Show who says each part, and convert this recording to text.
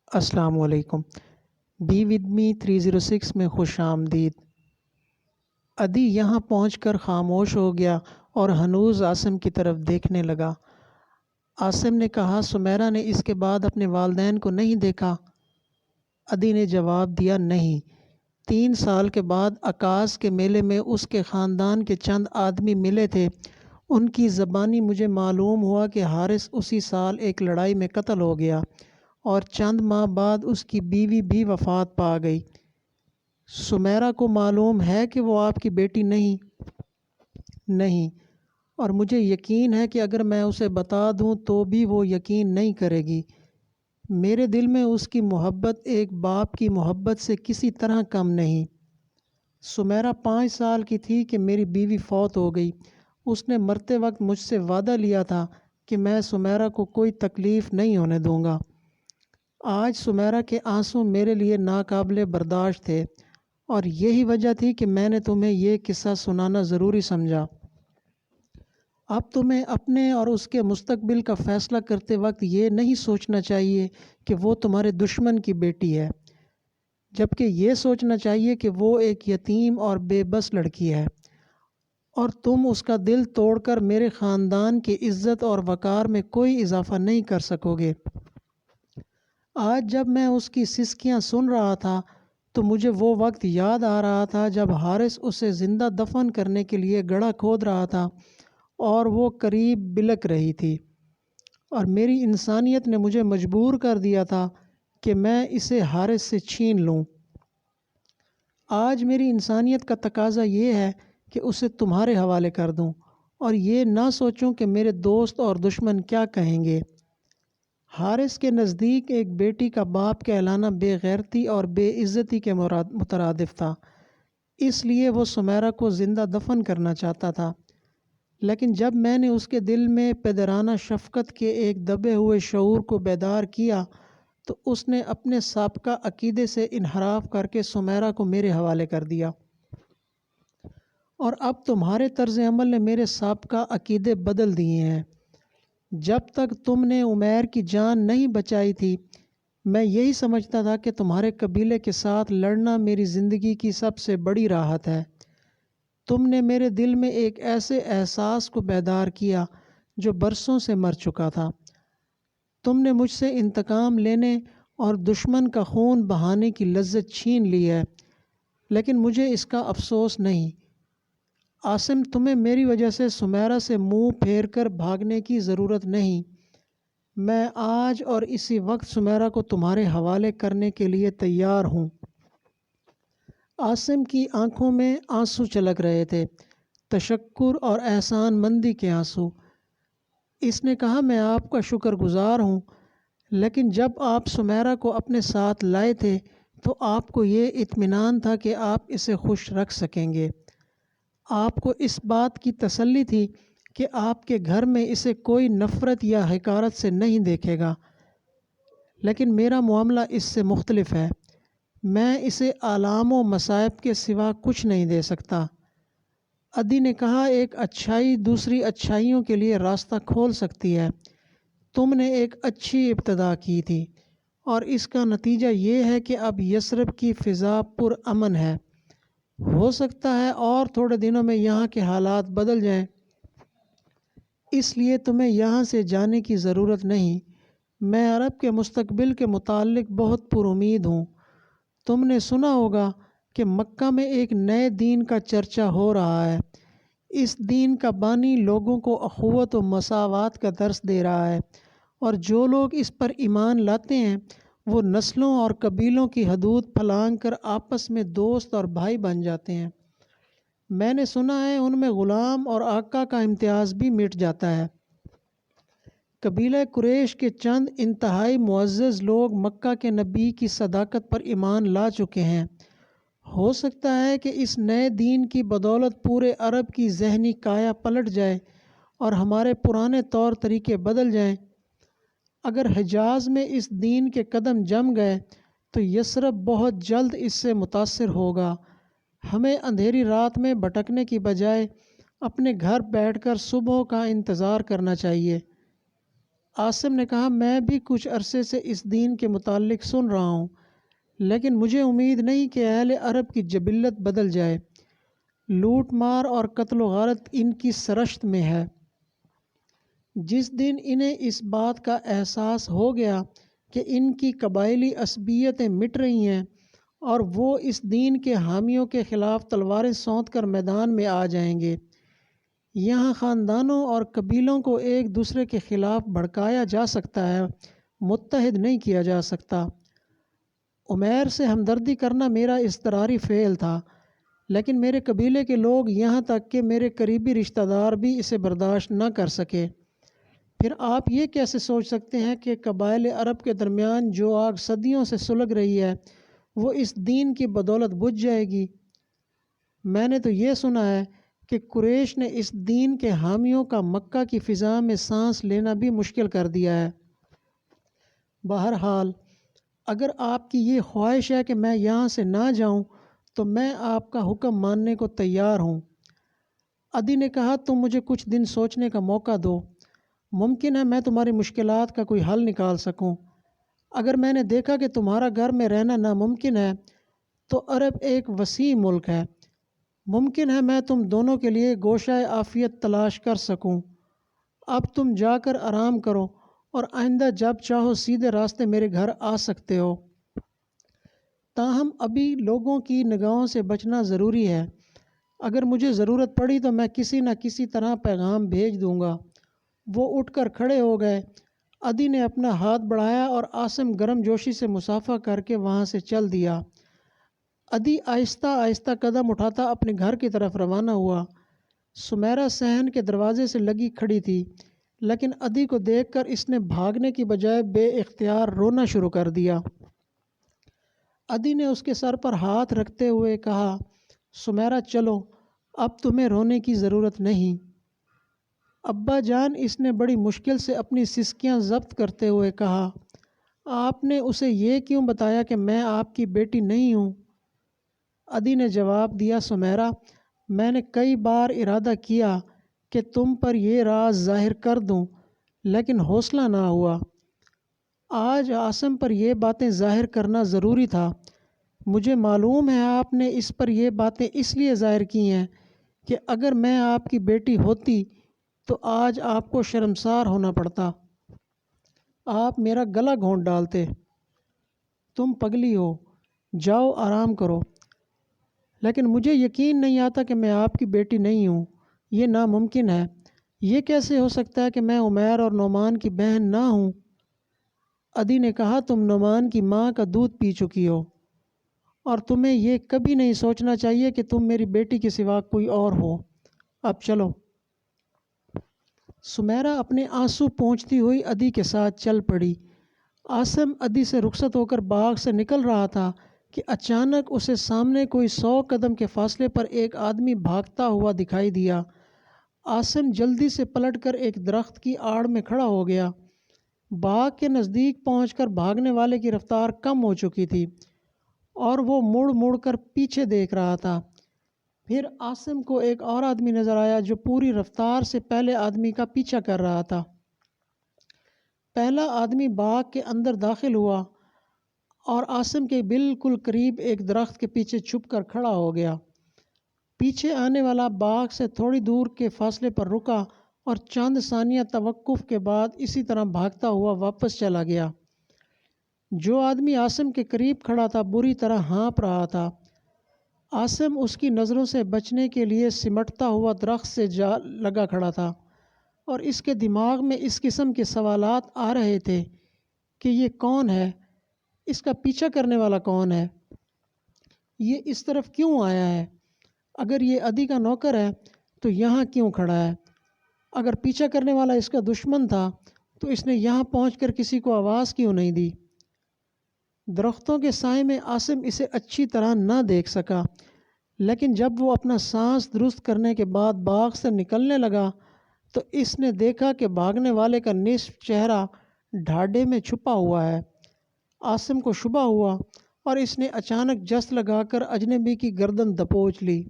Speaker 1: السلام علیکم۔ Be with me 306 میں خوش آمدید۔ ادی یہاں پہنچ کر خاموش ہو گیا اور ہنوز عاصم کی طرف دیکھنے لگا۔ عاصم نے کہا، سمیرہ نے اس کے بعد اپنے والدین کو نہیں دیکھا؟ ادی نے جواب دیا، نہیں۔ 3 سال کے بعد عکاس کے میلے میں اس کے خاندان کے چند آدمی ملے تھے۔ ان کی زبانی مجھے معلوم ہوا کہ حارث اسی سال ایک لڑائی میں قتل ہو گیا اور چند ماہ بعد اس کی بیوی بھی وفات پا گئی۔ سمیرہ کو معلوم ہے کہ وہ آپ کی بیٹی نہیں؟ نہیں، اور مجھے یقین ہے کہ اگر میں اسے بتا دوں تو بھی وہ یقین نہیں کرے گی۔ میرے دل میں اس کی محبت ایک باپ کی محبت سے کسی طرح کم نہیں۔ سمیرہ 5 سال کی تھی کہ میری بیوی فوت ہو گئی۔ اس نے مرتے وقت مجھ سے وعدہ لیا تھا کہ میں سمیرہ کو کوئی تکلیف نہیں ہونے دوں گا۔ آج سمیرہ کے آنسو میرے لیے ناقابل برداشت تھے، اور یہی وجہ تھی کہ میں نے تمہیں یہ قصہ سنانا ضروری سمجھا۔ اب تمہیں اپنے اور اس کے مستقبل کا فیصلہ کرتے وقت یہ نہیں سوچنا چاہیے کہ وہ تمہارے دشمن کی بیٹی ہے، جبکہ یہ سوچنا چاہیے کہ وہ ایک یتیم اور بے بس لڑکی ہے، اور تم اس کا دل توڑ کر میرے خاندان کی عزت اور وقار میں کوئی اضافہ نہیں کر سکو گے۔ آج جب میں اس کی سسکیاں سن رہا تھا تو مجھے وہ وقت یاد آ رہا تھا جب حارث اسے زندہ دفن کرنے کے لیے گڑھا کھود رہا تھا اور وہ قریب بلک رہی تھی، اور میری انسانیت نے مجھے مجبور کر دیا تھا کہ میں اسے حارث سے چھین لوں۔ آج میری انسانیت کا تقاضا یہ ہے کہ اسے تمہارے حوالے کر دوں، اور یہ نہ سوچوں کہ میرے دوست اور دشمن کیا کہیں گے۔ حارث کے نزدیک ایک بیٹی کا باپ کہلانا بے غیرتی اور بے عزتی کے مترادف تھا، اس لیے وہ سمیرہ کو زندہ دفن کرنا چاہتا تھا۔ لیکن جب میں نے اس کے دل میں پدرانہ شفقت کے ایک دبے ہوئے شعور کو بیدار کیا تو اس نے اپنے سابقہ عقیدے سے انحراف کر کے سمیرہ کو میرے حوالے کر دیا، اور اب تمہارے طرز عمل نے میرے سابقہ عقیدے بدل دیے ہیں۔ جب تک تم نے عمیر کی جان نہیں بچائی تھی، میں یہی سمجھتا تھا کہ تمہارے قبیلے کے ساتھ لڑنا میری زندگی کی سب سے بڑی راحت ہے۔ تم نے میرے دل میں ایک ایسے احساس کو بیدار کیا جو برسوں سے مر چکا تھا۔ تم نے مجھ سے انتقام لینے اور دشمن کا خون بہانے کی لذت چھین لی ہے، لیکن مجھے اس کا افسوس نہیں۔ عاصم، تمہیں میری وجہ سے سمیرہ سے منہ پھیر کر بھاگنے کی ضرورت نہیں۔ میں آج اور اسی وقت سمیرہ کو تمہارے حوالے کرنے کے لیے تیار ہوں۔ عاصم کی آنکھوں میں آنسو چھلک رہے تھے، تشکر اور احسان مندی کے آنسو۔ اس نے کہا، میں آپ کا شکر گزار ہوں، لیکن جب آپ سمیرہ کو اپنے ساتھ لائے تھے تو آپ کو یہ اطمینان تھا کہ آپ اسے خوش رکھ سکیں گے۔ آپ کو اس بات کی تسلی تھی کہ آپ کے گھر میں اسے کوئی نفرت یا حقارت سے نہیں دیکھے گا، لیکن میرا معاملہ اس سے مختلف ہے۔ میں اسے آلام و مصائب کے سوا کچھ نہیں دے سکتا۔ ادی نے کہا، ایک اچھائی دوسری اچھائیوں کے لیے راستہ کھول سکتی ہے۔ تم نے ایک اچھی ابتدا کی تھی، اور اس کا نتیجہ یہ ہے کہ اب یثرب کی فضا پرامن ہے۔ ہو سکتا ہے اور تھوڑے دنوں میں یہاں کے حالات بدل جائیں، اس لیے تمہیں یہاں سے جانے کی ضرورت نہیں۔ میں عرب کے مستقبل کے متعلق بہت پر امید ہوں۔ تم نے سنا ہوگا کہ مکہ میں ایک نئے دین کا چرچہ ہو رہا ہے۔ اس دین کا بانی لوگوں کو اخوت و مساوات کا درس دے رہا ہے، اور جو لوگ اس پر ایمان لاتے ہیں وہ نسلوں اور قبیلوں کی حدود پھلانگ کر آپس میں دوست اور بھائی بن جاتے ہیں۔ میں نے سنا ہے ان میں غلام اور آقا کا امتیاز بھی مٹ جاتا ہے۔ قبیلہ قریش کے چند انتہائی معزز لوگ مکہ کے نبی کی صداقت پر ایمان لا چکے ہیں۔ ہو سکتا ہے کہ اس نئے دین کی بدولت پورے عرب کی ذہنی کایا پلٹ جائے اور ہمارے پرانے طور طریقے بدل جائیں۔ اگر حجاز میں اس دین کے قدم جم گئے تو یثرب بہت جلد اس سے متاثر ہوگا۔ ہمیں اندھیری رات میں بھٹکنے کی بجائے اپنے گھر بیٹھ کر صبح کا انتظار کرنا چاہیے۔ عاصم نے کہا میں بھی کچھ عرصے سے اس دین کے متعلق سن رہا ہوں، لیکن مجھے امید نہیں کہ اہل عرب کی جبلت بدل جائے۔ لوٹ مار اور قتل و غارت ان کی سرشت میں ہے۔ جس دن انہیں اس بات کا احساس ہو گیا کہ ان کی قبائلی عصبیتیں مٹ رہی ہیں اور وہ اس دین کے حامیوں کے خلاف تلواریں سونت کر میدان میں آ جائیں گے۔ یہاں خاندانوں اور قبیلوں کو ایک دوسرے کے خلاف بھڑکایا جا سکتا ہے، متحد نہیں کیا جا سکتا۔ عمیر سے ہمدردی کرنا میرا اضطراری فعل تھا، لیکن میرے قبیلے کے لوگ یہاں تک کہ میرے قریبی رشتہ دار بھی اسے برداشت نہ کر سکے۔ پھر آپ یہ کیسے سوچ سکتے ہیں کہ قبائل عرب کے درمیان جو آگ صدیوں سے سلگ رہی ہے وہ اس دین کی بدولت بجھ جائے گی؟ میں نے تو یہ سنا ہے کہ قریش نے اس دین کے حامیوں کا مکہ کی فضا میں سانس لینا بھی مشکل کر دیا ہے۔ بہرحال اگر آپ کی یہ خواہش ہے کہ میں یہاں سے نہ جاؤں تو میں آپ کا حکم ماننے کو تیار ہوں۔ عدی نے کہا تم مجھے کچھ دن سوچنے کا موقع دو، ممکن ہے میں تمہاری مشکلات کا کوئی حل نکال سکوں۔ اگر میں نے دیکھا کہ تمہارا گھر میں رہنا ناممکن ہے تو عرب ایک وسیع ملک ہے، ممکن ہے میں تم دونوں کے لیے گوشہ عافیت تلاش کر سکوں۔ اب تم جا کر آرام کرو اور آئندہ جب چاہو سیدھے راستے میرے گھر آ سکتے ہو۔ تاہم ابھی لوگوں کی نگاہوں سے بچنا ضروری ہے، اگر مجھے ضرورت پڑی تو میں کسی نہ کسی طرح پیغام بھیج دوں گا۔ وہ اٹھ کر کھڑے ہو گئے۔ عدی نے اپنا ہاتھ بڑھایا اور عاصم گرم جوشی سے مصافحہ کر کے وہاں سے چل دیا۔ عدی آہستہ آہستہ قدم اٹھاتا اپنے گھر کی طرف روانہ ہوا۔ سمیرہ صحن کے دروازے سے لگی کھڑی تھی، لیکن عدی کو دیکھ کر اس نے بھاگنے کی بجائے بے اختیار رونا شروع کر دیا۔ عدی نے اس کے سر پر ہاتھ رکھتے ہوئے کہا، سمیرہ چلو، اب تمہیں رونے کی ضرورت نہیں۔ ابا جان، اس نے بڑی مشکل سے اپنی سسکیاں ضبط کرتے ہوئے کہا، آپ نے اسے یہ کیوں بتایا کہ میں آپ کی بیٹی نہیں ہوں؟ عدی نے جواب دیا، سمیرہ، میں نے کئی بار ارادہ کیا کہ تم پر یہ راز ظاہر کر دوں، لیکن حوصلہ نہ ہوا۔ آج عاصم پر یہ باتیں ظاہر کرنا ضروری تھا۔ مجھے معلوم ہے آپ نے اس پر یہ باتیں اس لیے ظاہر کی ہیں کہ اگر میں آپ کی بیٹی ہوتی تو آج آپ کو شرمسار ہونا پڑتا، آپ میرا گلا گھونٹ ڈالتے۔ تم پگلی ہو، جاؤ آرام کرو۔ لیکن مجھے یقین نہیں آتا کہ میں آپ کی بیٹی نہیں ہوں، یہ ناممکن ہے۔ یہ کیسے ہو سکتا ہے کہ میں عمیر اور نعمان کی بہن نہ ہوں؟ عدی نے کہا، تم نعمان کی ماں کا دودھ پی چکی ہو اور تمہیں یہ کبھی نہیں سوچنا چاہیے کہ تم میری بیٹی کے سوا کوئی اور ہو۔ اب چلو۔ سمیرہ اپنے آنسو پونچھتی ہوئی عدی کے ساتھ چل پڑی۔ عاصم عدی سے رخصت ہو کر باغ سے نکل رہا تھا کہ اچانک اسے سامنے کوئی 100 قدم کے فاصلے پر ایک آدمی بھاگتا ہوا دکھائی دیا۔ عاصم جلدی سے پلٹ کر ایک درخت کی آڑ میں کھڑا ہو گیا۔ باغ کے نزدیک پہنچ کر بھاگنے والے کی رفتار کم ہو چکی تھی اور وہ مڑ مڑ کر پیچھے دیکھ رہا تھا۔ پھر عاصم کو ایک اور آدمی نظر آیا جو پوری رفتار سے پہلے آدمی کا پیچھا کر رہا تھا۔ پہلا آدمی باغ کے اندر داخل ہوا اور عاصم کے بالکل قریب ایک درخت کے پیچھے چھپ کر کھڑا ہو گیا۔ پیچھے آنے والا باغ سے تھوڑی دور کے فاصلے پر رکا اور چند ثانیہ توقف کے بعد اسی طرح بھاگتا ہوا واپس چلا گیا۔ جو آدمی عاصم کے قریب کھڑا تھا بری طرح ہانپ رہا تھا۔ عاصم اس کی نظروں سے بچنے کے لیے سمٹتا ہوا درخت سے جا لگا کھڑا تھا اور اس کے دماغ میں اس قسم کے سوالات آ رہے تھے کہ یہ کون ہے؟ اس کا پیچھا کرنے والا کون ہے؟ یہ اس طرف کیوں آیا ہے؟ اگر یہ عدی کا نوکر ہے تو یہاں کیوں کھڑا ہے؟ اگر پیچھا کرنے والا اس کا دشمن تھا تو اس نے یہاں پہنچ کر کسی کو آواز کیوں نہیں دی؟ درختوں کے سائے میں عاصم اسے اچھی طرح نہ دیکھ سکا، لیکن جب وہ اپنا سانس درست کرنے کے بعد باغ سے نکلنے لگا تو اس نے دیکھا کہ بھاگنے والے کا نصف چہرہ ڈھاڈے میں چھپا ہوا ہے۔ عاصم کو شبہ ہوا اور اس نے اچانک جست لگا کر اجنبی کی گردن دبوچ لی۔